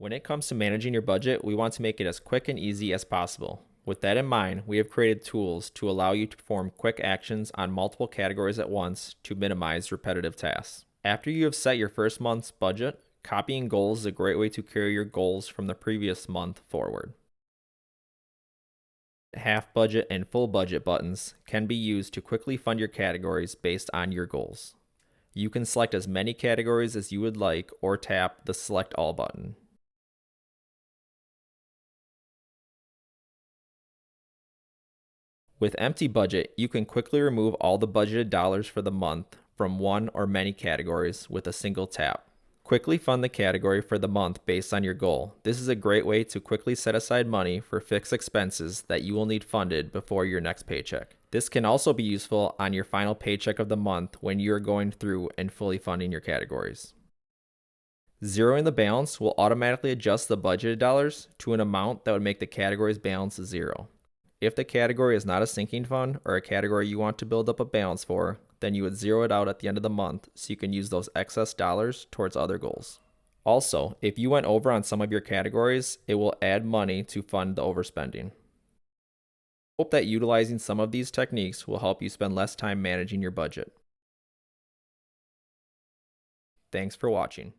When it comes to managing your budget, we want to make it as quick and easy as possible. With that in mind, we have created tools to allow you to perform quick actions on multiple categories at once to minimize repetitive tasks. After you have set your first month's budget, copying goals is a great way to carry your goals from the previous month forward. Half budget and full budget buttons can be used to quickly fund your categories based on your goals. You can select as many categories as you would like or tap the Select All button. With Empty Budget, you can quickly remove all the budgeted dollars for the month from one or many categories with a single tap. Quickly fund the category for the month based on your goal. This is a great way to quickly set aside money for fixed expenses that you will need funded before your next paycheck. This can also be useful on your final paycheck of the month when you are going through and fully funding your categories. Zeroing the balance will automatically adjust the budgeted dollars to an amount that would make the category's balance zero. If the category is not a sinking fund or a category you want to build up a balance for, then you would zero it out at the end of the month so you can use those excess dollars towards other goals. Also, if you went over on some of your categories, it will add money to fund the overspending. Hope that utilizing some of these techniques will help you spend less time managing your budget. Thanks for watching.